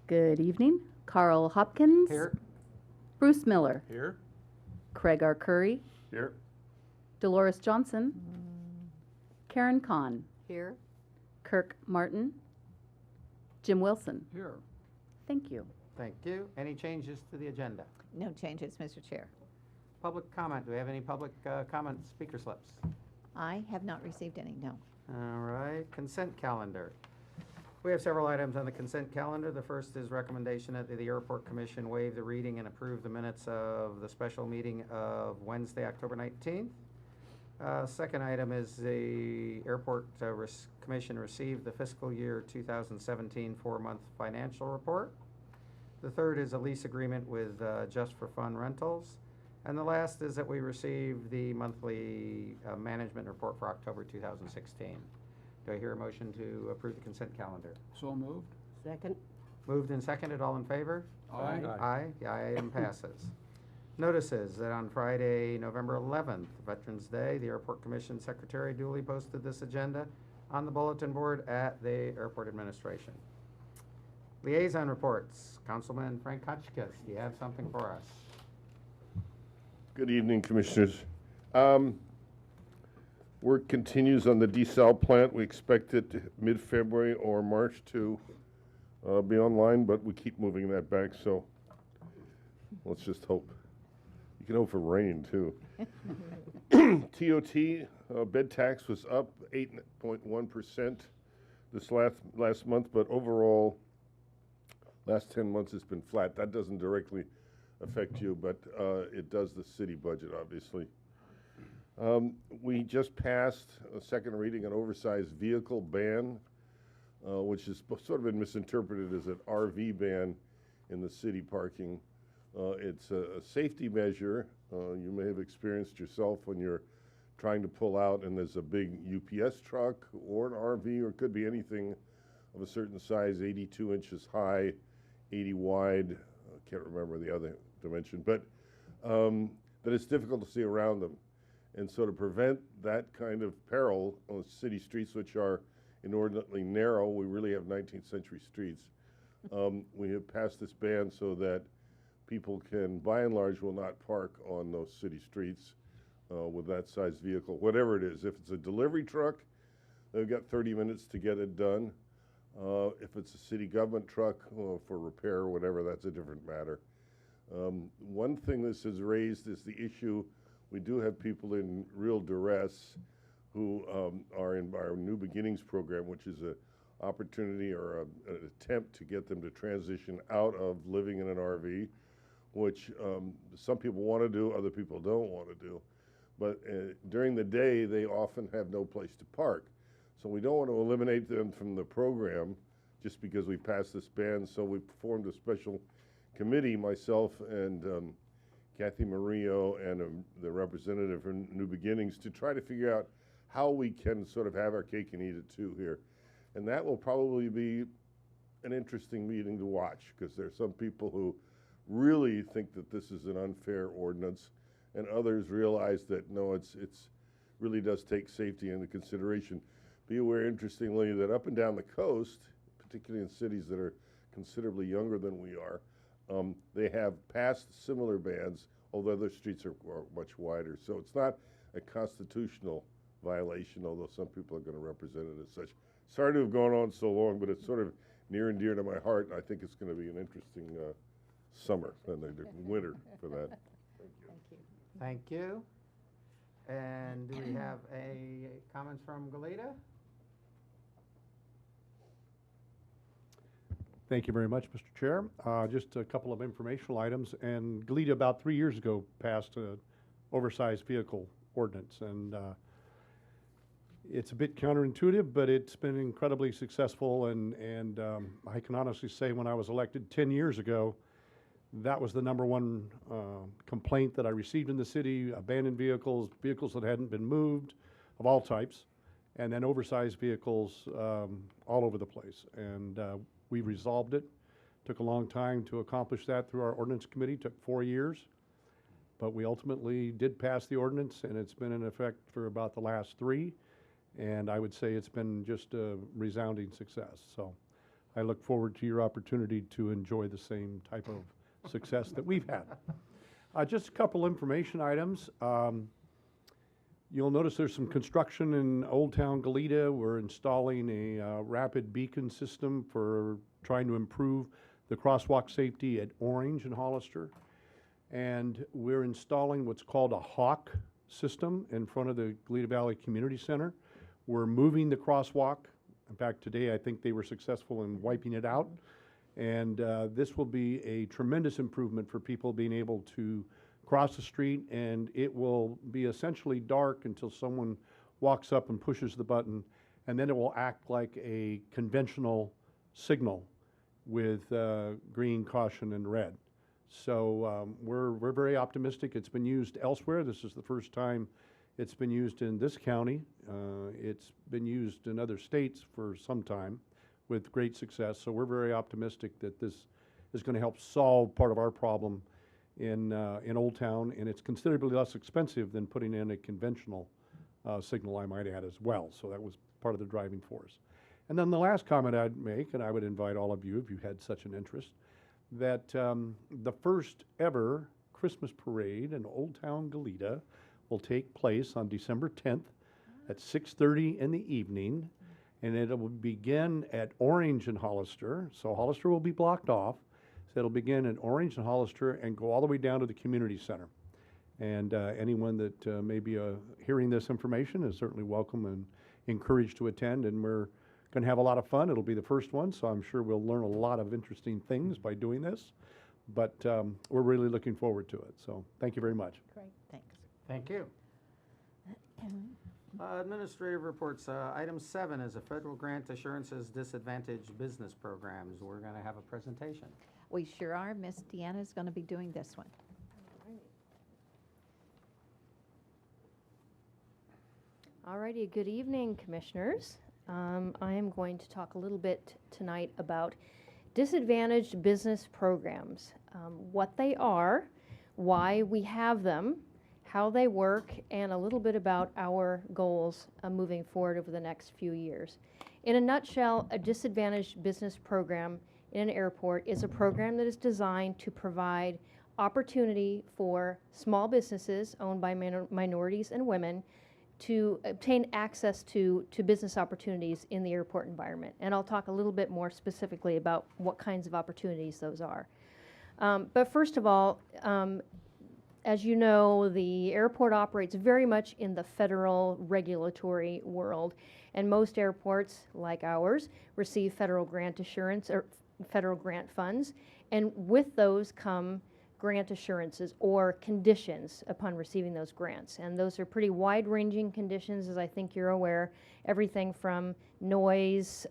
Good evening. Carl Hopkins. Here. Bruce Miller. Here. Craig R. Curry. Here. Dolores Johnson. Karen Kahn. Here. Kirk Martin. Jim Wilson. Here. Thank you. Thank you. Any changes to the agenda? No changes, Mr. Chair. Public comment. Do we have any public comment speaker slips? I have not received any, no. All right. Consent calendar. We have several items on the consent calendar. The first is recommendation that the Airport Commission waive the reading and approve the minutes of the special meeting of Wednesday, October 19th. Second item is the Airport Commission received the fiscal year 2017 4-month financial report. The third is a lease agreement with Just for Fun Rentals. And the last is that we received the monthly management report for October 2016. Do I hear a motion to approve the consent calendar? So moved. Second. Moved and seconded, all in favor? Aye. Aye, the item passes. Notices that on Friday, November 11th, Veterans Day, the Airport Commission Secretary duly posted this agenda on the bulletin board at the Airport Administration. Liaison reports. Councilman Frank Hotchkiss, do you have something for us? Good evening, Commissioners. Work continues on the desal plant. We expect it mid-February or March to be online, but we keep moving that back, so let's just hope. You can hope for rain, too. TOT bed tax was up 8.1% this last month, but overall, last 10 months it's been flat. That doesn't directly affect you, but it does the city budget, obviously. We just passed a second reading an oversized vehicle ban, which has sort of been misinterpreted as an RV ban in the city parking. It's a safety measure. You may have experienced yourself when you're trying to pull out and there's a big UPS truck or an RV, or it could be anything of a certain size, 82 inches high, 80 wide. I can't remember the other dimension, but that it's difficult to see around them. And so to prevent that kind of peril on city streets, which are inordinately narrow, we really have 19th century streets, we have passed this ban so that people can, by and large, will not park on those city streets with that size vehicle, whatever it is. If it's a delivery truck, they've got 30 minutes to get it done. If it's a city government truck for repair or whatever, that's a different matter. One thing this has raised is the issue, we do have people in real duress who are in our New Beginnings program, which is an opportunity or an attempt to get them to transition out of living in an RV, which some people want to do, other people don't want to do. But during the day, they often have no place to park. So we don't want to eliminate them from the program just because we passed this ban. So we formed a special committee, myself and Kathy Murillo and the representative from New Beginnings, to try to figure out how we can sort of have our cake and eat it too here. And that will probably be an interesting meeting to watch, because there are some people who really think that this is an unfair ordinance, and others realize that no, it's really does take safety into consideration. Be aware, interestingly, that up and down the coast, particularly in cities that are considerably younger than we are, they have passed similar bans, although their streets are much wider. So it's not a constitutional violation, although some people are going to represent it as such. Sorry to have gone on so long, but it's sort of near and dear to my heart, and I think it's going to be an interesting summer and the winter for that. Thank you. Thank you. And do we have a comments from Galita? Thank you very much, Mr. Chair. Just a couple of informational items. And Goleta about 3 years ago passed an oversized vehicle ordinance. And it's a bit counterintuitive, but it's been incredibly successful. And I can honestly say when I was elected 10 years ago, that was the number1 complaint that I received in the city: abandoned vehicles, vehicles that hadn't been moved of all types, and then oversized vehicles all over the place. And we resolved it. Took a long time to accomplish that through our ordinance committee. Took 4 years. But we ultimately did pass the ordinance, and it's been in effect for about the last 3. And I would say it's been just a resounding success. So I look forward to your opportunity to enjoy the same type of success that we've had. Just a couple information items. You'll notice there's some construction in Old Town Goleta. We're installing a rapid beacon system for trying to improve the crosswalk safety at Orange and Hollister. And we're installing what's called a Hawk system in front of the Goleta Valley Community Center. We're moving the crosswalk. In fact, today I think they were successful in wiping it out. And this will be a tremendous improvement for people being able to cross the street, and it will be essentially dark until someone walks up and pushes the button, and then it will act like a conventional signal with green, caution, and red. So we're very optimistic. It's been used elsewhere. This is the first time it's been used in this county. It's been used in other states for some time with great success. So we're very optimistic that this is going to help solve part of our problem in Old Town, and it's considerably less expensive than putting in a conventional signal, I might add, as well. So that was part of the driving force. And then the last comment I'd make, and I would invite all of you, if you had such an interest, that the first ever Christmas parade in Old Town Goleta will take place on December 10th at 6:30 in the evening, and it will begin at Orange and Hollister. So Hollister will be blocked off. So it'll begin in Orange and Hollister and go all the way down to the community center. And anyone that may be hearing this information is certainly welcome and encouraged to attend. And we're going to have a lot of fun. It'll be the first one, so I'm sure we'll learn a lot of interesting things by doing this. But we're really looking forward to it. So thank you very much. Great, thanks. Thank you. Administrative reports. Item 7 is a federal grant assurances disadvantaged business programs. We're going to have a presentation. We sure are. Miss Deanna is going to be doing this one. Alrighty, good evening, Commissioners. I am going to talk a little bit tonight about disadvantaged business programs, what they are, why we have them, how they work, and a little bit about our goals moving forward over the next few years. In a nutshell, a disadvantaged business program in an airport is a program that is designed to provide opportunity for small businesses owned by minorities and women to obtain access to business opportunities in the airport environment. And I'll talk a little bit more specifically about what kinds of opportunities those are. But first of all, as you know, the airport operates very much in the federal regulatory world, and most airports, like ours, receive federal grant assurance or federal grant funds, and with those come grant assurances or conditions upon receiving those grants. And those are pretty wide-ranging conditions, as I think you're aware. Everything from noise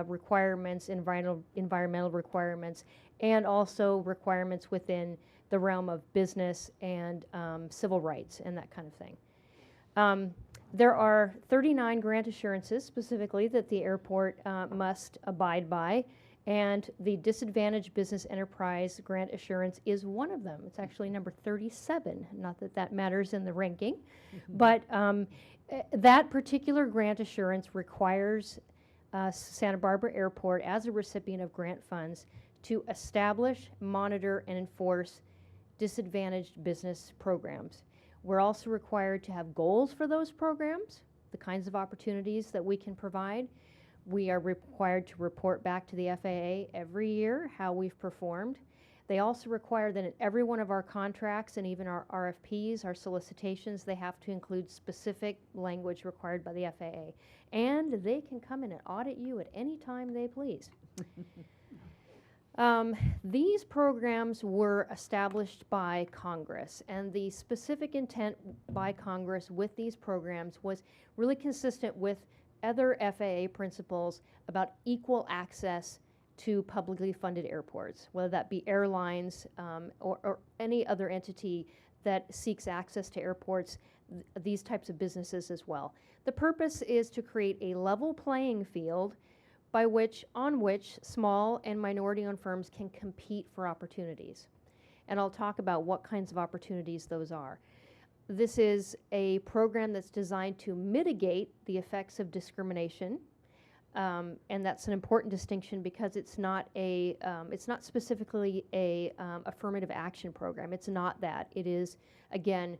requirements, environmental requirements, and also requirements within the realm of business and civil rights and that kind of thing. There are 39 grant assurances specifically that the airport must abide by, and the Disadvantaged Business Enterprise Grant Assurance is one of them. It's actually number 37, not that that matters in the ranking, but that particular grant assurance requires Santa Barbara Airport, as a recipient of grant funds, to establish, monitor, and enforce disadvantaged business programs. We're also required to have goals for those programs, the kinds of opportunities that we can provide. We are required to report back to the FAA every year how we've performed. They also require that in every one of our contracts and even our RFPs, our solicitations, they have to include specific language required by the FAA. And they can come in and audit you at any time they please. These programs were established by Congress, and the specific intent by Congress with these programs was really consistent with other FAA principles about equal access to publicly funded airports, whether that be airlines or any other entity that seeks access to airports, these types of businesses as well. The purpose is to create a level playing field on which small and minority-owned firms can compete for opportunities. And I'll talk about what kinds of opportunities those are. This is a program that's designed to mitigate the effects of discrimination And that's an important distinction because it's not specifically a affirmative action program. It's not that. It is, again,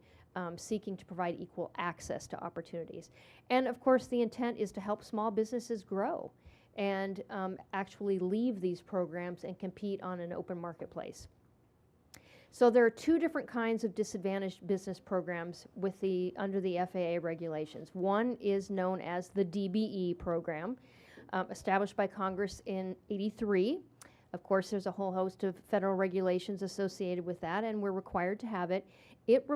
seeking to provide equal access to opportunities. And of course, the intent is to help small businesses grow and actually leave these programs and compete on an open marketplace. So there are two different kinds of disadvantaged business programs under the FAA regulations. One is known as the DBE program, established by Congress in '83. Of course, there's a whole host of federal regulations associated with that, and we're required to have it. It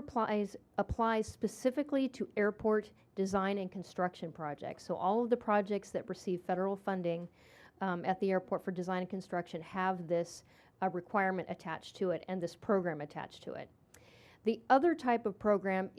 applies specifically to airport design and construction projects. So all of the projects that receive federal funding at the airport for design and construction have this requirement attached to it and this program attached to it. The other type of program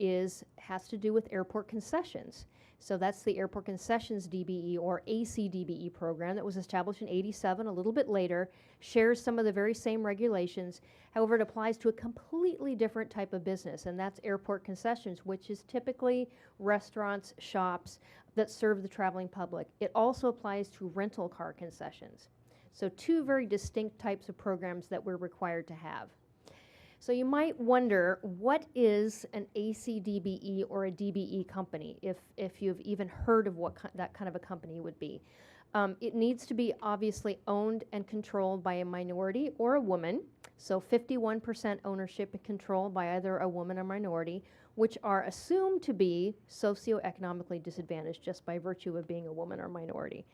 has to do with airport concessions. So that's the Airport Concessions DBE or ACDBE program that was established in '87, a little bit later, shares some of the very same regulations. However, it applies to a completely different type of business, and that's airport concessions, which is typically restaurants, shops that serve the traveling public. It also applies to rental car concessions. So two very distinct types of programs that we're required to have. So you might wonder, what is an ACDBE or a DBE company, if you've even heard of what that kind of a company would be. It needs to be obviously owned and controlled by a minority or a woman, so 51% ownership and control by either a woman or minority, which are assumed to be socioeconomically disadvantaged just by virtue of being a woman or minority.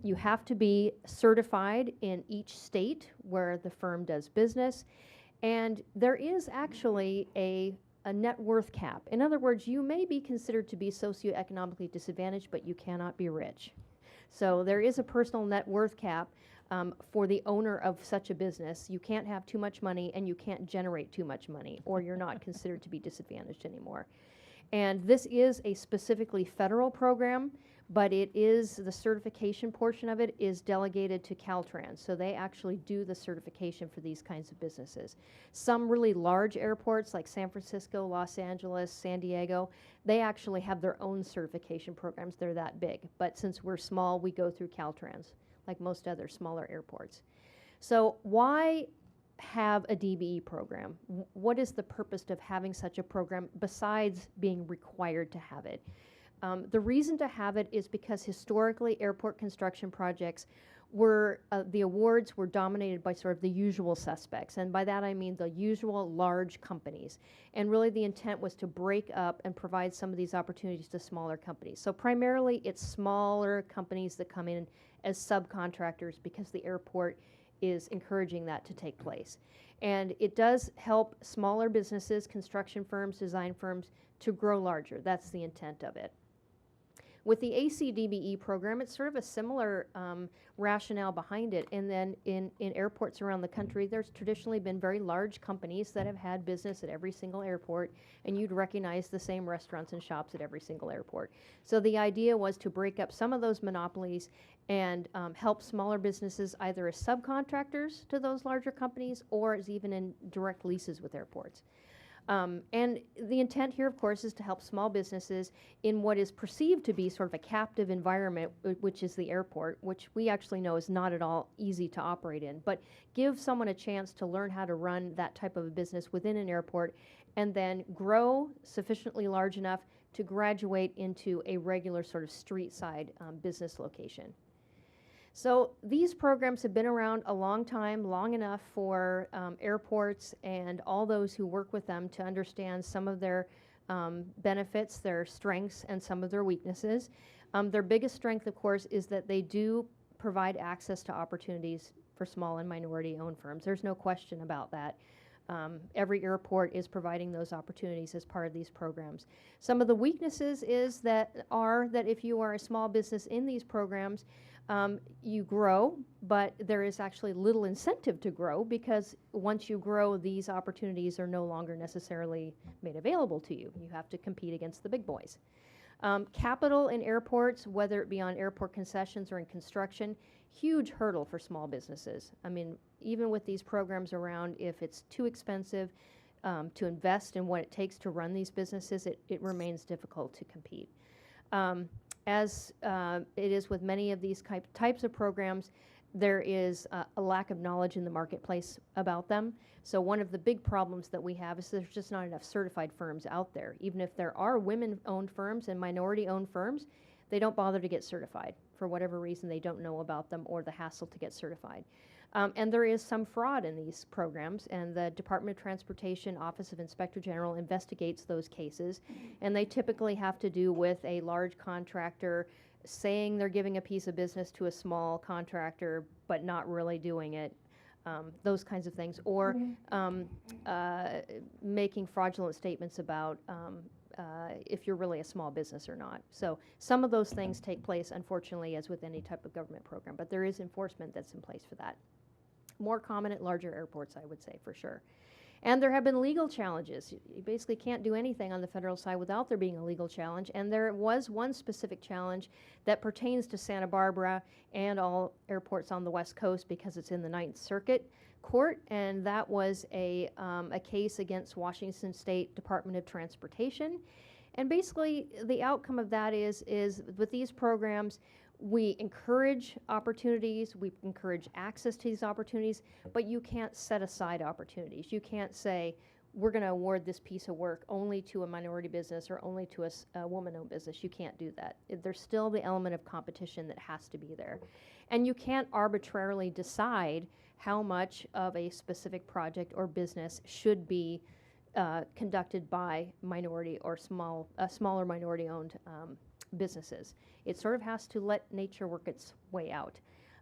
You have to be certified in each state where the firm does business. And there is actually a net worth cap. In other words, you may be considered to be socioeconomically disadvantaged, but you cannot be rich. So there is a personal net worth cap for the owner of such a business. You can't have too much money and you can't generate too much money, or you're not considered to be disadvantaged anymore. And this is a specifically federal program, but the certification portion of it is delegated to CalTrans. So they actually do the certification for these kinds of businesses. Some really large airports like San Francisco, Los Angeles, San Diego, they actually have their own certification programs. They're that big. But since we're small, we go through CalTrans, like most other smaller airports. So why have a DBE program? What is the purpose of having such a program besides being required to have it? The reason to have it is because historically airport construction projects the awards were dominated by sort of the usual suspects. And by that I mean the usual large companies. And really the intent was to break up and provide some of these opportunities to smaller companies. So primarily it's smaller companies that come in as subcontractors because the airport is encouraging that to take place. And it does help smaller businesses, construction firms, design firms to grow larger. That's the intent of it. With the ACDBE program, it's sort of a similar rationale behind it. And then in airports around the country, there's traditionally been very large companies that have had business at every single airport, and you'd recognize the same restaurants and shops at every single airport. So the idea was to break up some of those monopolies and help smaller businesses either as subcontractors to those larger companies or as even in direct leases with airports. And the intent here, of course, is to help small businesses in what is perceived to be sort of a captive environment, which is the airport, which we actually know is not at all easy to operate in, but give someone a chance to learn how to run that type of a business within an airport and then grow sufficiently large enough to graduate into a regular sort of street side business location. So these programs have been around a long time, long enough for airports and all those who work with them to understand some of their benefits, their strengths, and some of their weaknesses. Their biggest strength, of course, is that they do provide access to opportunities for small and minority-owned firms. There's no question about that. Every airport is providing those opportunities as part of these programs. Some of the weaknesses that if you are a small business in these programs, you grow, but there is actually little incentive to grow because once you grow, these opportunities are no longer necessarily made available to you. You have to compete against the big boys. Capital in airports, whether it be on airport concessions or in construction, huge hurdle for small businesses. I mean, even with these programs around, if it's too expensive to invest in what it takes to run these businesses, it remains difficult to compete. As it is with many of these types of programs, there is a lack of knowledge in the marketplace about them. So one of the big problems that we have is there's just not enough certified firms out there. Even if there are women-owned firms and minority-owned firms, they don't bother to get certified. For whatever reason, they don't know about them or the hassle to get certified. And there is some fraud in these programs, and the Department of Transportation Office of Inspector General investigates those cases, and they typically have to do with a large contractor saying they're giving a piece of business to a small contractor, but not really doing it, those kinds of things, or making fraudulent statements about if you're really a small business or not. So some of those things take place, unfortunately, as with any type of government program, but there is enforcement that's in place for that. More common at larger airports, I would say, for sure. And there have been legal challenges. You basically can't do anything on the federal side without there being a legal challenge. And there was one specific challenge that pertains to Santa Barbara and all airports on the West Coast because it's in the Ninth Circuit Court. And that was a case against Washington State Department of Transportation. And basically, the outcome of that is with these programs, we encourage opportunities, we encourage access to these opportunities, but you can't set aside opportunities. You can't say, we're going to award this piece of work only to a minority business or only to a woman-owned business. You can't do that. There's still the element of competition that has to be there. And you can't arbitrarily decide how much of a specific project or business should be conducted by minority or smaller minority-owned businesses. It sort of has to let nature work its way out.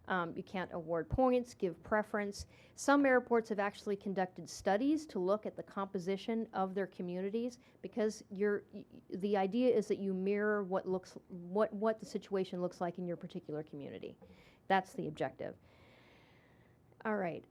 You can't award points, give preference. Some airports have actually conducted studies to look at the composition of their communities because the idea is that you mirror what the situation looks like in your particular community. That's the objective. All right,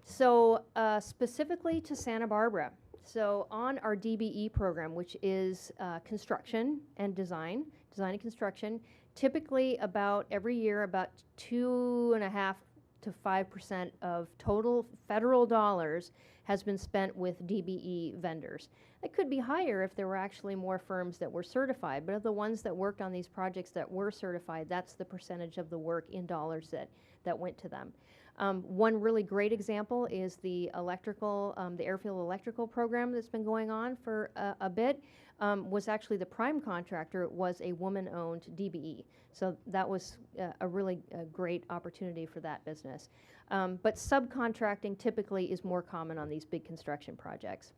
so specifically to Santa Barbara. So on our DBE program, which is construction and design and construction, typically about every year about 2.5% to 5% of total federal dollars has been spent with DBE vendors. It could be higher if there were actually more firms that were certified, but of the ones that worked on these projects that were certified, that's the percentage of the work in dollars that went to them. One really great example is the airfield electrical program that's been going on for a bit. Was actually the prime contractor was a woman-owned DBE. So that was a really great opportunity for that business. But subcontracting typically is more common on these big construction projects.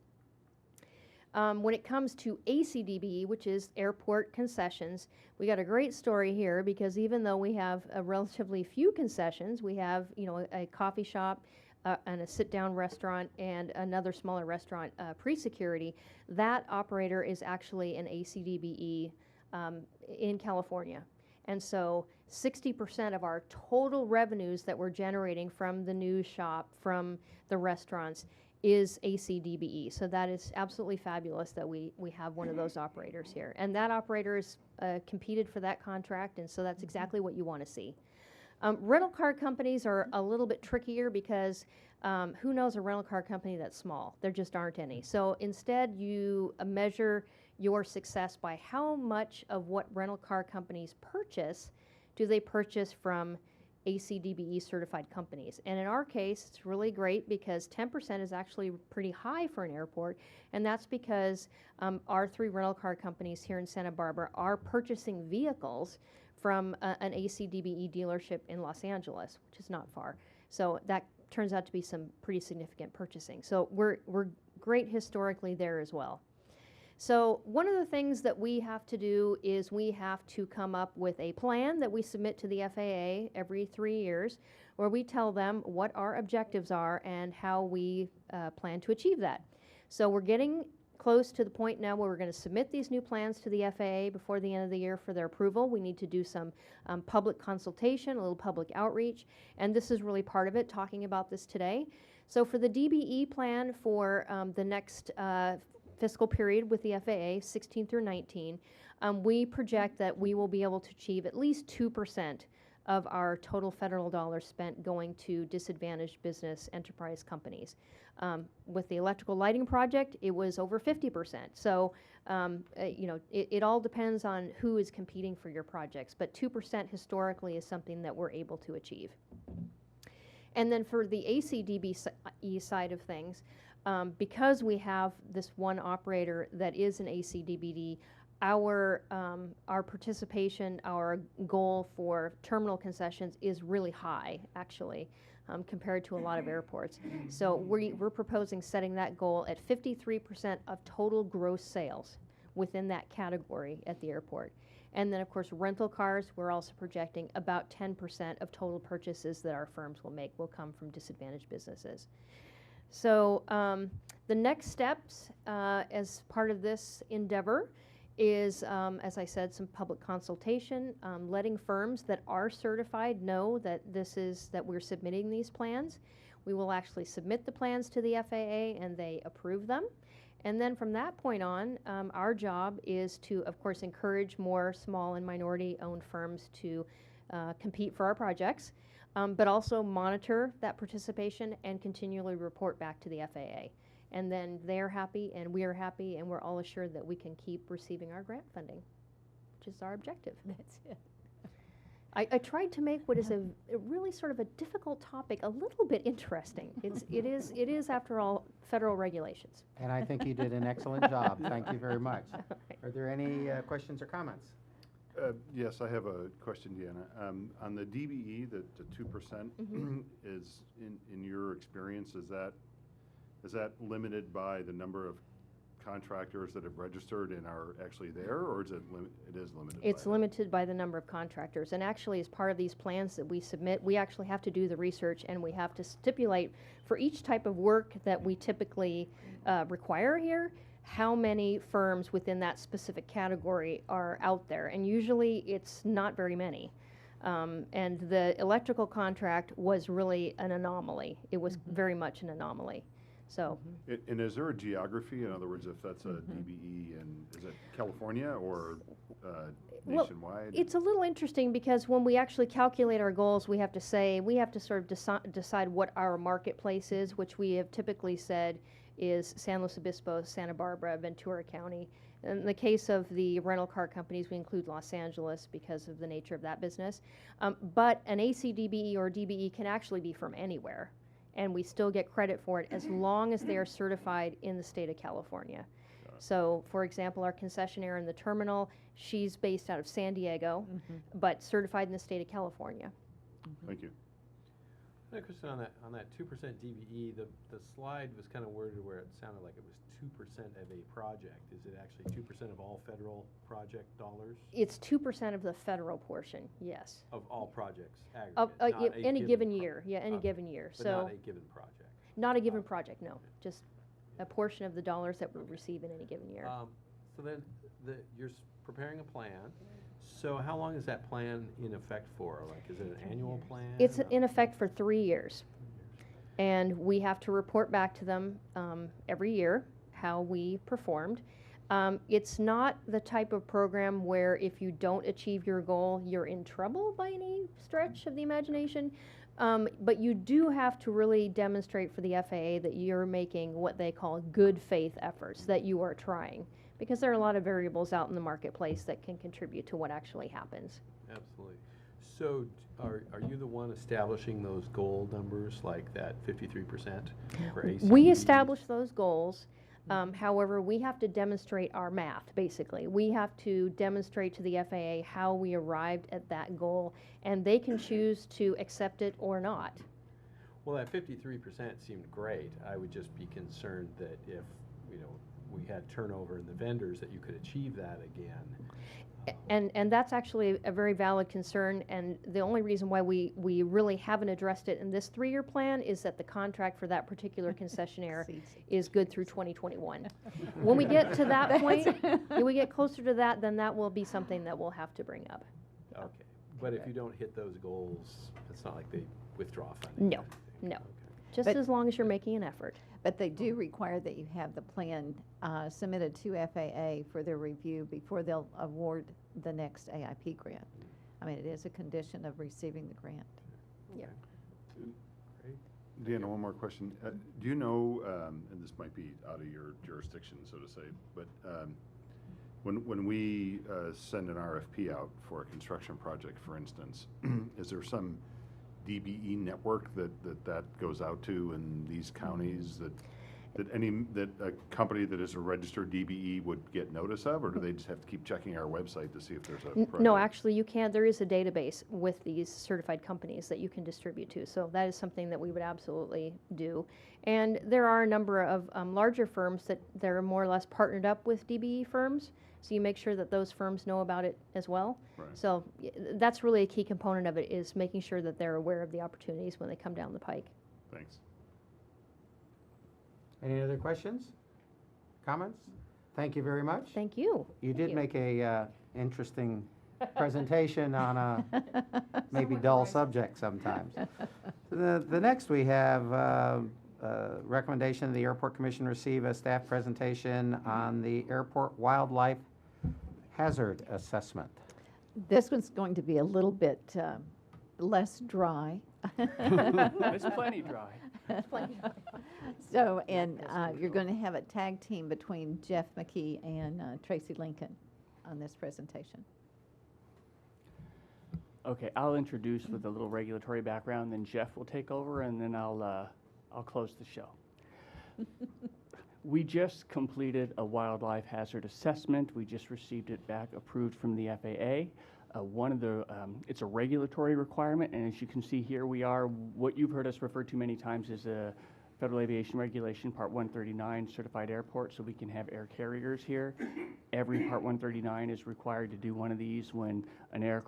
When it comes to ACDBE, which is airport concessions, we got a great story here because even though we have a relatively few concessions, we have a coffee shop and a sit-down restaurant and another smaller restaurant pre-security. That operator is actually an ACDBE in California. And so 60% of our total revenues that we're generating from the news shop, from the restaurants, is ACDBE. So that is absolutely fabulous that we have one of those operators here. And that operator is competed for that contract, and so that's exactly what you want to see. Rental car companies are a little bit trickier because who knows a rental car company that's small? There just aren't any. So instead you measure your success by how much of what rental car companies purchase do they purchase from ACDBE certified companies. And in our case, it's really great because 10% is actually pretty high for an airport, and that's because our 3 rental car companies here in Santa Barbara are purchasing vehicles from an ACDBE dealership in Los Angeles, which is not far. So that turns out to be some pretty significant purchasing. So we're great historically there as well. So one of the things that we have to do is we have to come up with a plan that we submit to the FAA every 3 years, where we tell them what our objectives are and how we plan to achieve that. So we're getting close to the point now where we're going to submit these new plans to the FAA before the end of the year for their approval. We need to do some public consultation, a little public outreach, and this is really part of it, talking about this today. So for the DBE plan for the next fiscal period with the FAA, 16 through 19, we project that we will be able to achieve at least 2% of our total federal dollars spent going to disadvantaged business enterprise companies. With the electrical lighting project, it was over 50%. So, it all depends on who is competing for your projects, but 2% historically is something that we're able to achieve. And then for the ACDBE side of things, because we have this one operator that is an ACDBE, our participation, our goal for terminal concessions is really high, actually, compared to a lot of airports. So we're proposing setting that goal at 53% of total gross sales within that category at the airport. And then, of course, rental cars, we're also projecting about 10% of total purchases that our firms will make will come from disadvantaged businesses. So the next steps as part of this endeavor is, as I said, some public consultation, letting firms that are certified know that that we're submitting these plans. We will actually submit the plans to the FAA and they approve them. And then from that point on, our job is to, of course, encourage more small and minority-owned firms to compete for our projects, but also monitor that participation and continually report back to the FAA. And then they're happy and we are happy and we're all assured that we can keep receiving our grant funding, which is our objective. That's it. I tried to make what is a really sort of a difficult topic a little bit interesting. It is after all federal regulations. And I think you did an excellent job. Thank you very much. Are there any questions or comments? Yes, I have a question, Deanna. On the DBE, the 2% is, in your experience, is that limited by the number of contractors that have registered and are actually there, or is it is limited? It's limited by the number of contractors, and actually as part of these plans that we submit, we actually have to do the research and we have to stipulate for each type of work that we typically require here, how many firms within that specific category are out there, and usually it's not very many. And the electrical contract was really an anomaly. It was very much an anomaly. So, And is there a geography? In other words, if that's a DBE, and is it California or nationwide? Well, it's a little interesting because when we actually calculate our goals, we have to sort of decide what our marketplace is, which we have typically said is San Luis Obispo, Santa Barbara, Ventura County. In the case of the rental car companies, we include Los Angeles because of the nature of that business. But an ACDBE or DBE can actually be from anywhere, and we still get credit for it as long as they are certified in the state of California. So, for example, our concessionaire in the terminal, she's based out of San Diego, but certified in the state of California. Thank you. I have a question on that 2% DBE. The slide was kind of worded where it sounded like it was 2% of a project. Is it actually 2% of all federal project dollars? It's 2% of the federal portion, yes. Of all projects, Of aggregate, not any given pro- year, yeah, any given year. But So not a given project. not a given project, no. Just a portion of the dollars that we receive in any given year. So then you're preparing a plan. So how long is that plan in effect for? Like, is it an annual plan? It's in effect for 3 years. And we have to report back to them every year how we performed. It's not the type of program where if you don't achieve your goal, you're in trouble by any stretch of the imagination. But you do have to really demonstrate for the FAA that you're making what they call good faith efforts, that you are trying. Because there are a lot of variables out in the marketplace that can contribute to what actually happens. Absolutely. So are you the one establishing those goal numbers, like that 53% for ACDBE? We establish those goals. However, we have to demonstrate our math, basically. We have to demonstrate to the FAA how we arrived at that goal, and they can choose to accept it or not. Well, that 53% seemed great. I would just be concerned that if, we had turnover in the vendors, that you could achieve that again. And that's actually a very valid concern, and the only reason why we really haven't addressed it in this 3-year plan is that the contract for that particular concessionaire is good through 2021. When we get to that point, when we get closer to that, then that will be something that we'll have to bring up. Okay. But if you don't hit those goals, it's not like they withdraw funding? No, or anything. no. Okay. Just But- as long as you're making an effort. But they do require that you have the plan submitted to FAA for their review before they'll award the next AIP grant. I mean, it is a condition of receiving the grant. Yeah. Great. Deanna, one more question. Do you know, and this might be out of your jurisdiction, so to say, but when we send an RFP out for a construction project, for instance, is there some DBE network that goes out to in these counties that a company that is a registered DBE would get notice of, or do they just have to keep checking our website to see if there's a project? No, actually, you can. There is a database with these certified companies that you can distribute to. So that is something that we would absolutely do. And there are a number of larger firms that they're more or less partnered up with DBE firms. So you make sure that those firms know about it as well. Right. So that's really a key component of it, is making sure that they're aware of the opportunities when they come down the pike. Thanks. Any other questions, comments? Thank you very much. Thank you. You Thank did make a interesting presentation on a maybe dull subject sometimes. The next we have recommendation of the Airport Commission receive a staff presentation on the airport wildlife hazard assessment. This one's going to be a little bit less dry. It's plenty dry. So, and you're going to have a tag team between Jeff McKee and Tracy Lincoln on this presentation. Okay, I'll introduce with a little regulatory background, then Jeff will take over, and then I'll close the show. We just completed a wildlife hazard assessment. We just received it back approved from the FAA. It's a regulatory requirement, and as you can see here, we are what you've heard us refer to many times as a Federal Aviation Regulation Part 139 certified airport, so we can have air carriers here. Every Part 139 is required to do one of these when an air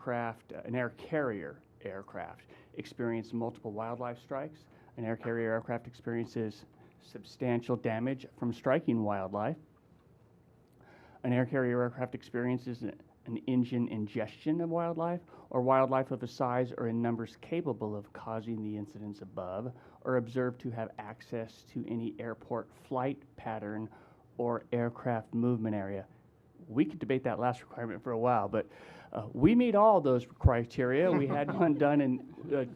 carrier aircraft experiences multiple wildlife strikes. An air carrier aircraft experiences substantial damage from striking wildlife. An air carrier aircraft experiences an engine ingestion of wildlife, or wildlife of a size or in numbers capable of causing the incidents above, or observed to have access to any airport flight pattern or aircraft movement area. We could debate that last requirement for a while, but we meet all those criteria. We had one done in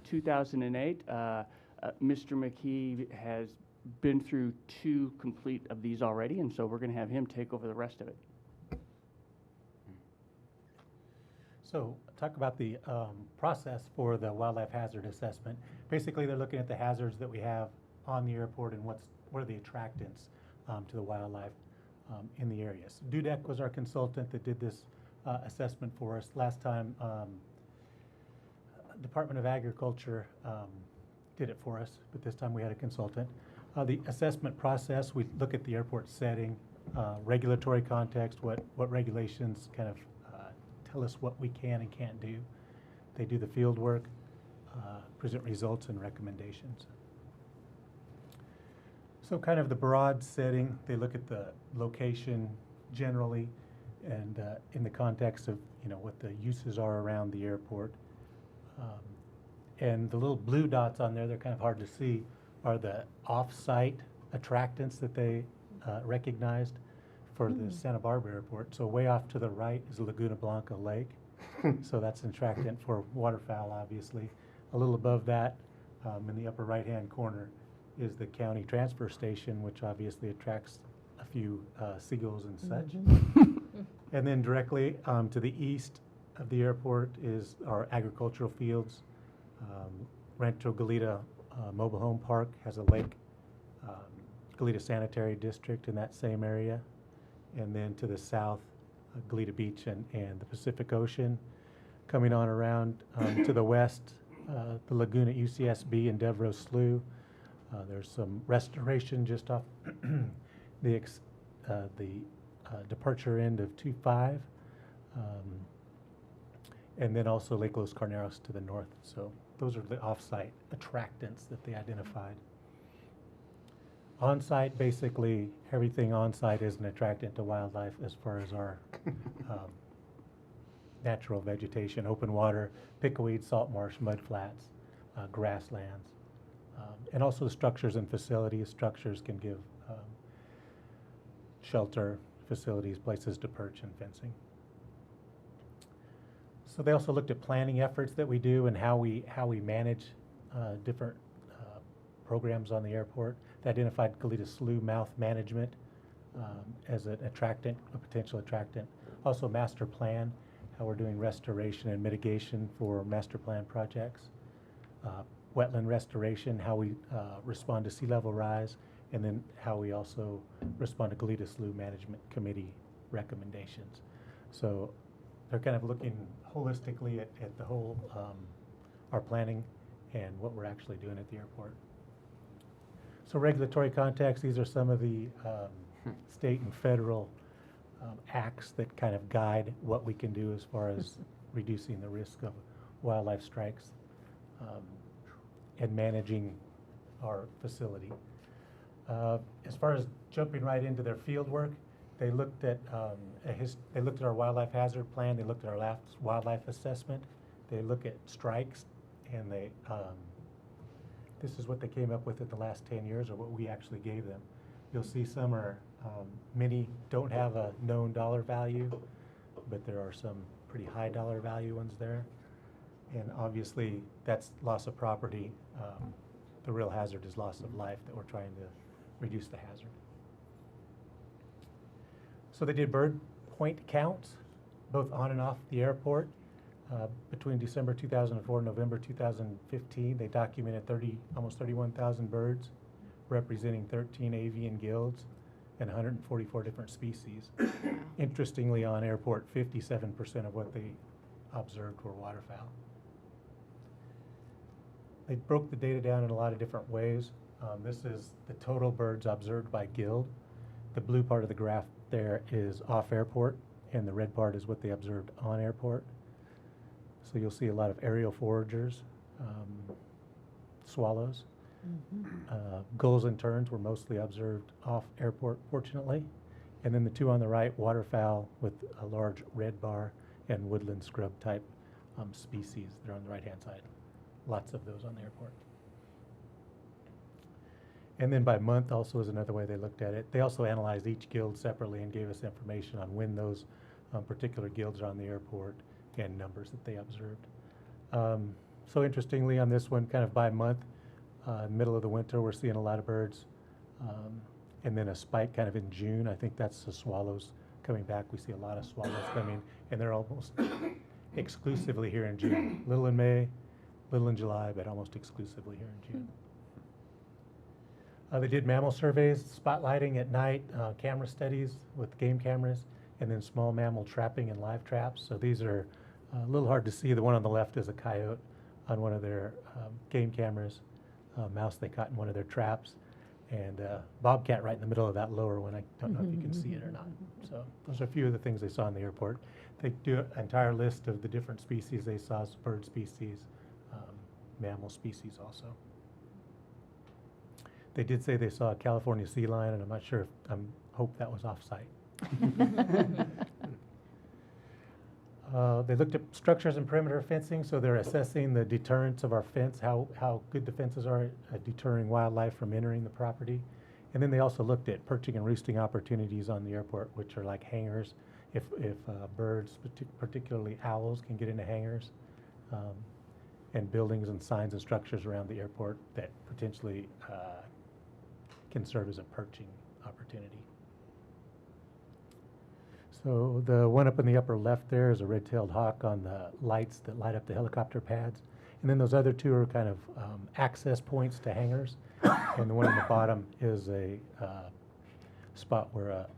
2008. Mr. McKee has been through 2 complete of these already, and so we're going to have him take over the rest of it. So talk about the process for the wildlife hazard assessment. Basically, they're looking at the hazards that we have on the airport and what are the attractants to the wildlife in the areas. Dudek was our consultant that did this assessment for us. Last time, Department of Agriculture did it for us, but this time we had a consultant. The assessment process, we look at the airport setting, regulatory context, what regulations kind of tell us what we can and can't do. They do the field work, present results and recommendations. So kind of the broad setting, they look at the location generally and in the context of what the uses are around the airport. And the little blue dots on there, they're kind of hard to see, are the off-site attractants that they recognized for the Santa Barbara airport. So way off to the right is Laguna Blanca Lake. So that's an attractant for waterfowl, obviously. A little above that, in the upper right-hand corner, is the county transfer station, which obviously attracts a few seagulls and such. And then directly to the east of the airport is our agricultural fields. Rancho Goleta Mobile Home Park has a lake, Goleta Sanitary District in that same area. And then to the south, Goleta Beach and the Pacific Ocean. Coming on around to the west, the Laguna UCSB and Devereaux Slough. There's some restoration just off the departure end of 25. And then also Lake Los Carneros to the north. So those are the off-site attractants that they identified. On-site, basically, everything on-site is an attractant to wildlife as far as our natural vegetation, open water, pickweed, salt marsh, mud flats, grasslands. And also the structures and facilities. Structures can give shelter, facilities, places to perch, and fencing. So they also looked at planning efforts that we do and how we manage different programs on the airport. They identified Goleta Slough mouth management as an attractant, a potential attractant. Also master plan, how we're doing restoration and mitigation for master plan projects. Wetland restoration, how we respond to sea level rise, and then how we also respond to Goleta Slough Management Committee recommendations. So they're kind of looking holistically at the whole, our planning and what we're actually doing at the airport. So regulatory context, these are some of the state and federal acts that kind of guide what we can do as far as reducing the risk of wildlife strikes and managing our facility. As far as jumping right into their field work, they looked at our wildlife hazard plan. They looked at our last wildlife assessment. They look at strikes, and they this is what they came up with in the last 10 years, or what we actually gave them. You'll see some are many don't have a known dollar value, but there are some pretty high dollar value ones there. And obviously, that's loss of property. The real hazard is loss of life that we're trying to reduce the hazard. So they did bird point counts, both on and off the airport. Between December 2004 and November 2015, they documented almost 31,000 birds, representing 13 avian guilds and 144 different species. Interestingly, on airport, 57% of what they observed were waterfowl. They broke the data down in a lot of different ways. This is the total birds observed by guild. The blue part of the graph there is off airport, and the red part is what they observed on airport. So you'll see a lot of aerial foragers, swallows. Gulls and terns were mostly observed off airport, fortunately. And then the two on the right, waterfowl with a large red bar and woodland scrub type species. They're on the right-hand side. Lots of those on the airport. And then by month also is another way they looked at it. They also analyzed each guild separately and gave us information on when those particular guilds are on the airport and numbers that they observed. So interestingly on this one, kind of by month, middle of the winter, we're seeing a lot of birds. And then a spike kind of in June. I think that's the swallows coming back. We see a lot of swallows coming, and they're almost exclusively here in June. Little in May, little in July, but almost exclusively here in June. They did mammal surveys, spotlighting at night, camera studies with game cameras, and then small mammal trapping and live traps. So these are a little hard to see. The one on the left is a coyote on one of their game cameras, mouse they caught in one of their traps, and bobcat right in the middle of that lower one. I don't know if you can see it or not. So those are a few of the things they saw in the airport. They do an entire list of the different species they saw, bird species, mammal species also. They did say they saw a California sea lion, and I'm not sure if hope that was off-site. They looked at structures and perimeter fencing, so they're assessing the deterrence of our fence, how good the fences are at deterring wildlife from entering the property. And then they also looked at perching and roosting opportunities on the airport, which are like hangars. If birds, particularly owls, can get into hangars, and buildings and signs and structures around the airport that potentially can serve as a perching opportunity. So the one up in the upper left there is a red-tailed hawk on the lights that light up the helicopter pads. And then those other two are kind of access points to hangars. And the one on the bottom is a spot where a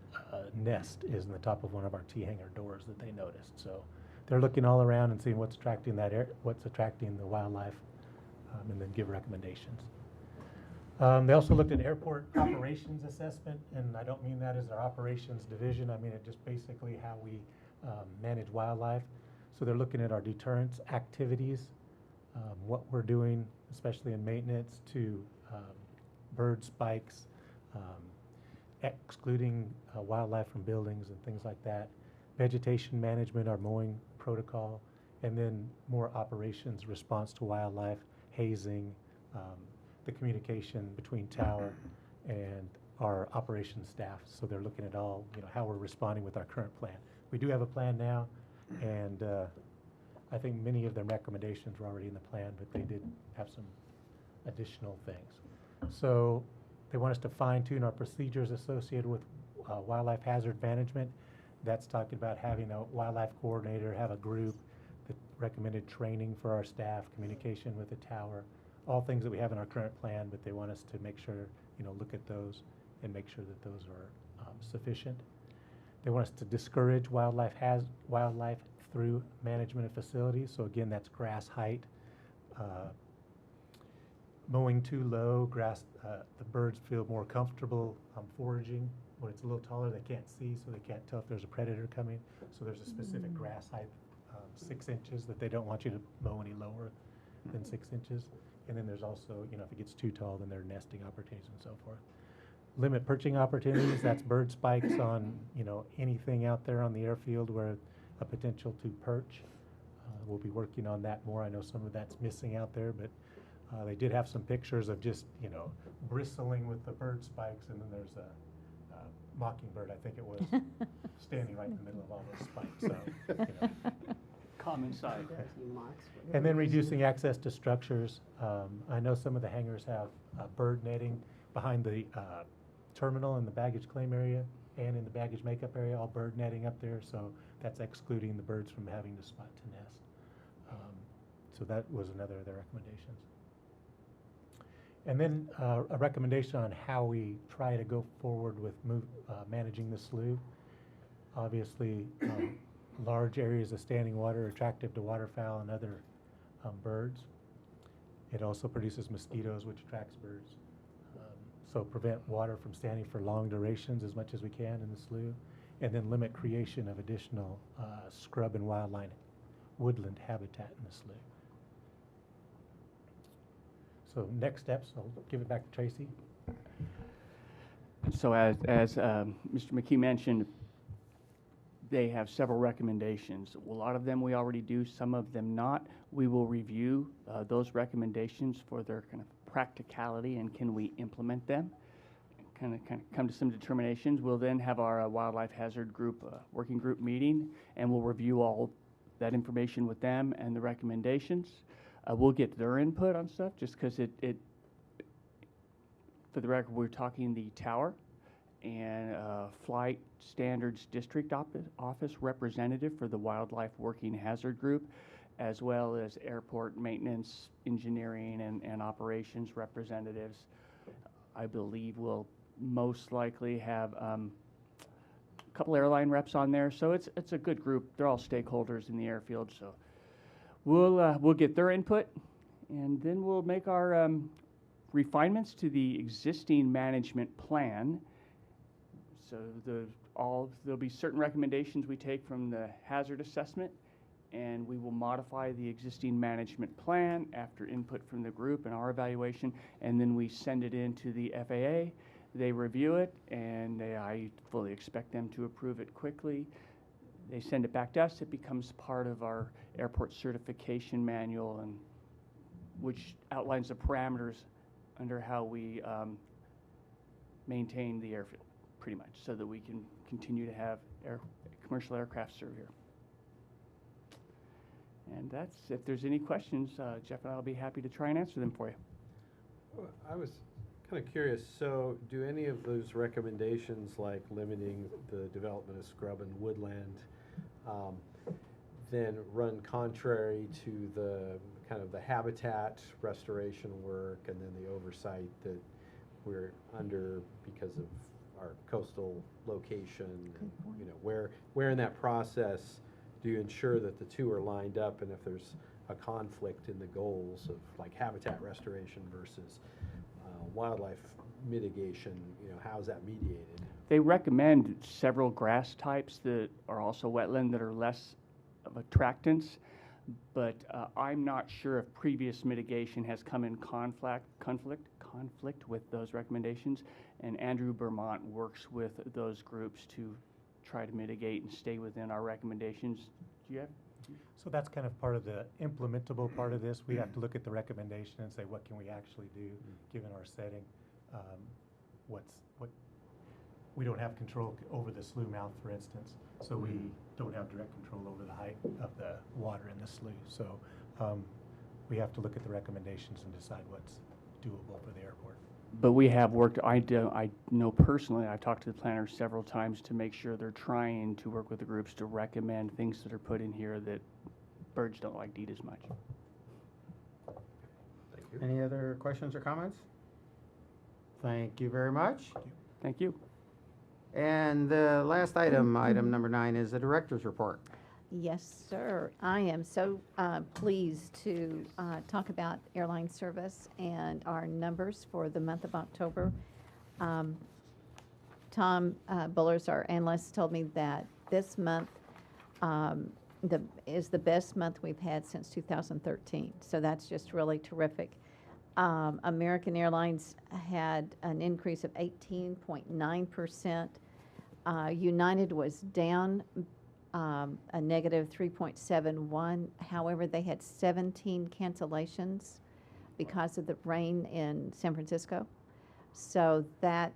nest is in the top of one of our T-hanger doors that they noticed. So they're looking all around and seeing what's attracting what's attracting the wildlife, and then give recommendations. They also looked at airport operations assessment, and I don't mean that as our operations division. I mean it just basically how we manage wildlife. So they're looking at our deterrence activities, what we're doing, especially in maintenance, to bird spikes, excluding wildlife from buildings and things like that. Vegetation management, our mowing protocol, and then more operations, response to wildlife, hazing, the communication between tower and our operations staff. So they're looking at all, how we're responding with our current plan. We do have a plan now, and I think many of their recommendations were already in the plan, but they did have some additional things. So they want us to fine tune our procedures associated with wildlife hazard management. That's talking about having a wildlife coordinator, have a group, that recommended training for our staff, communication with the tower, all things that we have in our current plan, but they want us to make sure, look at those and make sure that those are sufficient. They want us to discourage wildlife through management of facilities. So again, that's grass height, mowing too low, grass, the birds feel more comfortable foraging. When it's a little taller, they can't see, so they can't tell if there's a predator coming. So there's a specific grass height, 6 inches, that they don't want you to mow any lower than 6 inches. And then there's also, if it gets too tall, then there are nesting opportunities and so forth. Limit perching opportunities, that's bird spikes on, anything out there on the airfield where a potential to perch. We'll be working on that more. I know some of that's missing out there, but they did have some pictures of just, bristling with the bird spikes, and then there's a mockingbird, I think it was, standing right in the middle of all those spikes. So, Common sight. And then reducing access to structures. I know some of the hangars have bird netting behind the terminal in the baggage claim area and in the baggage makeup area, all bird netting up there. So that's excluding the birds from having to spot to nest. So that was another of their recommendations. And then a recommendation on how we try to go forward with managing the slough. Obviously, large areas of standing water are attractive to waterfowl and other birds. It also produces mosquitoes, which attracts birds. So prevent water from standing for long durations as much as we can in the slough, and then limit creation of additional scrub and woodland habitat in the slough. So next steps, I'll give it back to Tracy. So as Mr. McKee mentioned, they have several recommendations. A lot of them we already do, some of them not. We will review those recommendations for their kind of practicality and can we implement them, kind of come to some determinations. We'll then have our wildlife hazard group working group meeting, and we'll review all that information with them and the recommendations. We'll get their input on stuff, just because for the record, we're talking the tower and Flight Standards District Office representative for the Wildlife Working Hazard Group, as well as airport maintenance, engineering, and operations representatives. I believe we'll most likely have a couple airline reps on there, so it's a good group. They're all stakeholders in the airfield, so we'll get their input, and then we'll make our refinements to the existing management plan. So there'll be certain recommendations we take from the hazard assessment, and we will modify the existing management plan after input from the group and our evaluation, and then we send it in to the FAA. They review it, and I fully expect them to approve it quickly. They send it back to us. It becomes part of our airport certification manual, and which outlines the parameters under how we maintain the airfield, pretty much, so that we can continue to have commercial aircraft serve here. And that's, if there's any questions, Jeff and I will be happy to try and answer them for you. Well, I was kind of curious, so do any of those recommendations, like limiting the development of scrub and woodland, then run contrary to the kind of the habitat restoration work and then the oversight that we're under because of our coastal location? And, where in that process do you ensure that the two are lined up, and if there's a conflict in the goals of like habitat restoration versus wildlife mitigation, how is that mediated? They recommend several grass types that are also wetland that are less of attractants, but I'm not sure if previous mitigation has come in conflict with those recommendations, and Andrew Vermont works with those groups to try to mitigate and stay within our recommendations. Do you have? So that's kind of part of the implementable part of this. We have to look at the recommendation and say, what can we actually do given our setting? we don't have control over the slough mouth, for instance. So we don't have direct control over the height of the water in the slough. So we have to look at the recommendations and decide what's doable for the airport. But we have worked, I know personally, I've talked to the planners several times to make sure they're trying to work with the groups to recommend things that are put in here that birds don't like to eat as much. Thank you. Any other questions or comments? Thank you very much. Thank you. And the last item, item number 9, is the director's report. Yes, sir. I am so pleased to talk about airline service and our numbers for the month of October. Tom Bullers, our analyst, told me that this month is the best month we've had since 2013. So that's just really terrific. American Airlines had an increase of 18.9%. United was down a negative 3.71. However, they had 17 cancellations because of the rain in San Francisco. So that,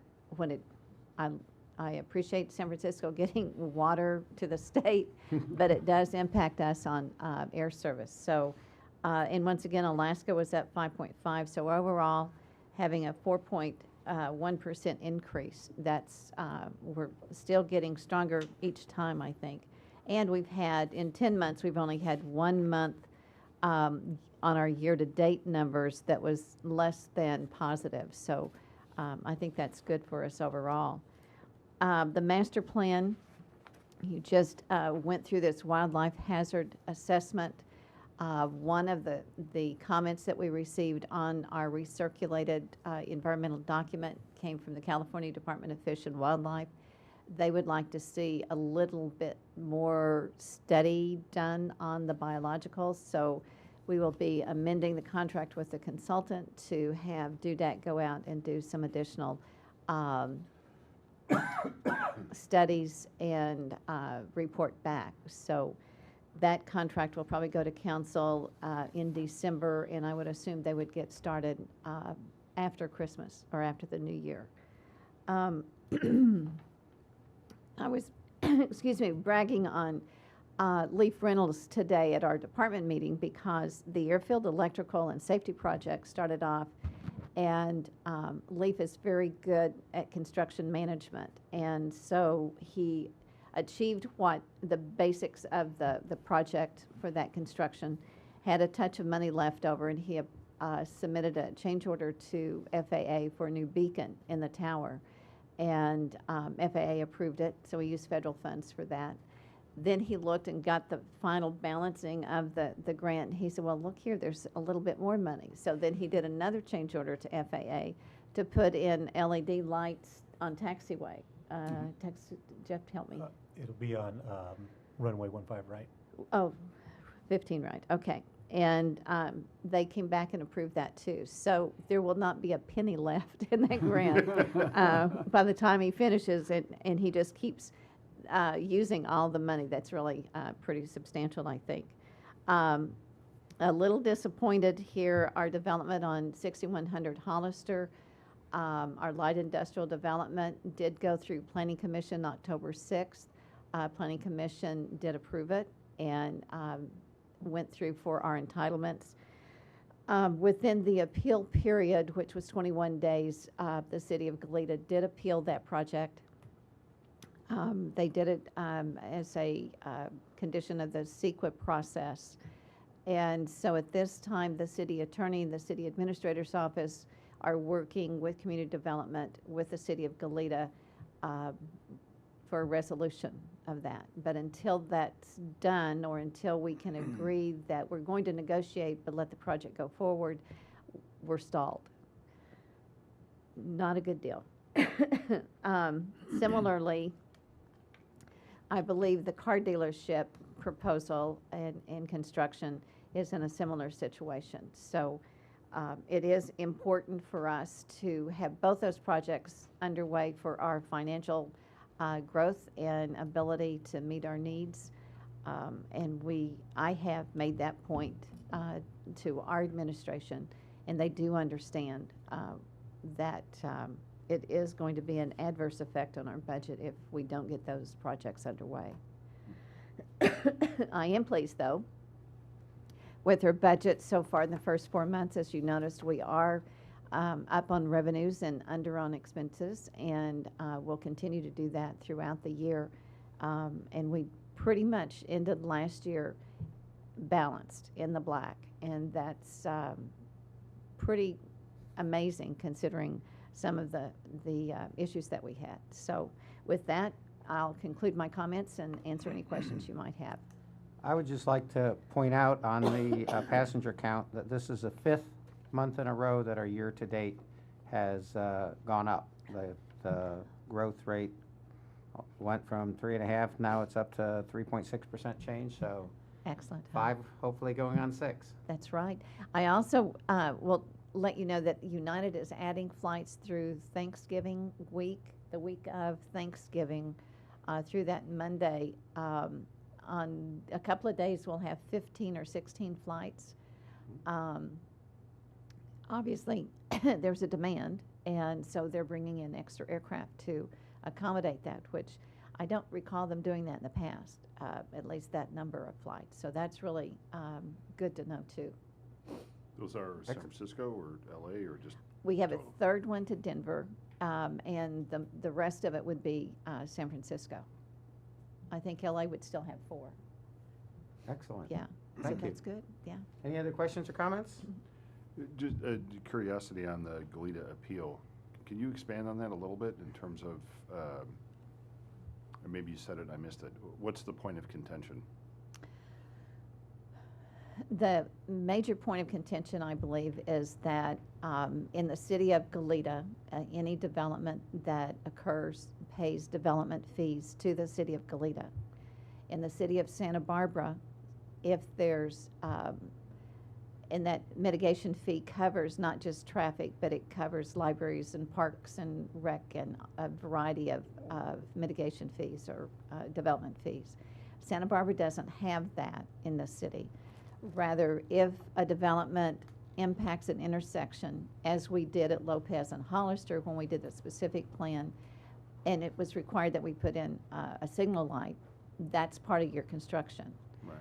I appreciate San Francisco getting water to the state, but it does impact us on air service. So, and once again, Alaska was up 5.5. So overall, having a 4.1% increase. That's, we're still getting stronger each time, I think. And we've had, in 10 months, we've only had 1 month on our year-to-date numbers that was less than positive. So I think that's good for us overall. The master plan, you just went through this wildlife hazard assessment. One of the comments that we received on our recirculated environmental document came from the California Department of Fish and Wildlife. They would like to see a little bit more study done on the biologicals. So we will be amending the contract with the consultant to have DUDAC go out and do some additional studies and report back. So that contract will probably go to council in December, and I would assume they would get started after Christmas or after the new year. I was, excuse me, bragging on Leaf Rentals today at our department meeting because the airfield electrical and safety project started off, and Leaf is very good at construction management, and so he achieved what the basics of the project for that construction, had a touch of money left over, and he submitted a change order to FAA for a new beacon in the tower. And FAA approved it, so we used federal funds for that. Then he looked and got the final balancing of the grant. He said, well, look here, there's a little bit more money. So then he did another change order to FAA to put in LED lights on taxiway. Jeff, help me. It'll be on runway 15 right. Oh, 15 right, okay. And they came back and approved that too. So there will not be a penny left in that grant by the time he finishes, and he just keeps using all the money. That's really pretty substantial, I think. A little disappointed here, our development on 6100 Hollister, our light industrial development did go through Planning Commission October 6th. Planning Commission did approve it and went through for our entitlements. Within the appeal period, which was 21 days, the city of Goleta did appeal that project. They did it as a condition of the CEQA process. And so at this time, the city attorney and the city administrator's office are working with community development with the city of Goleta for a resolution of that. But until that's done, or until we can agree that we're going to negotiate but let the project go forward, we're stalled. Not a good deal. Similarly, I believe the car dealership proposal and construction is in a similar situation. So it is important for us to have both those projects underway for our financial growth and ability to meet our needs. And I have made that point to our administration, and they do understand that it is going to be an adverse effect on our budget if we don't get those projects underway. I am pleased, though, with our budget so far in the first 4 months. As you noticed, we are up on revenues and under on expenses, and we'll continue to do that throughout the year. And we pretty much ended last year balanced in the black, and that's pretty amazing considering some of the issues that we had. So with that, I'll conclude my comments and answer any questions you might have. I would just like to point out on the passenger count that this is the 5th month in a row that our year-to-date has gone up. The growth rate went from 3.5, now it's up to 3.6% change, so Excellent. 5 hopefully going on 6. That's right. I also will let you know that United is adding flights through Thanksgiving week, the week of Thanksgiving, through that Monday. On a couple of days, we'll have 15 or 16 flights. Obviously, there's a demand, and so they're bringing in extra aircraft to accommodate that, which I don't recall them doing that in the past, at least that number of flights. So that's really good to know, too. Those are San Francisco or LA or just? We have a total? third one to Denver, and the rest of it would be San Francisco. I think LA would still have 4. Excellent. Yeah. Thank So you. that's good, yeah. Any other questions or comments? Just curiosity on the Goleta appeal. Can you expand on that a little bit in terms of, or maybe you said it, I missed it. What's the point of contention? The major point of contention, I believe, is that in the city of Goleta, any development that occurs pays development fees to the city of Goleta. In the city of Santa Barbara, if there's, and that mitigation fee covers not just traffic, but it covers libraries and parks and rec and a variety of mitigation fees or development fees. Santa Barbara doesn't have that in the city. Rather, if a development impacts an intersection, as we did at Lopez and Hollister when we did the specific plan, and it was required that we put in a signal light, that's part of your construction. Right.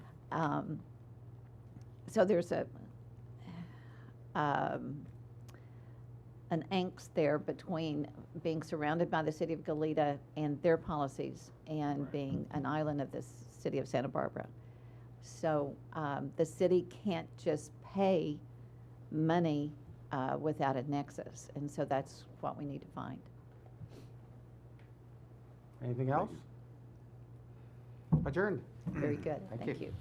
So there's an angst there between being surrounded by the city of Goleta and their policies and Right. being an island of the city of Santa Barbara. So the city can't just pay money without a nexus, and so that's what we need to find. Anything else? Adjourned. Very good. Thank Thank you. you.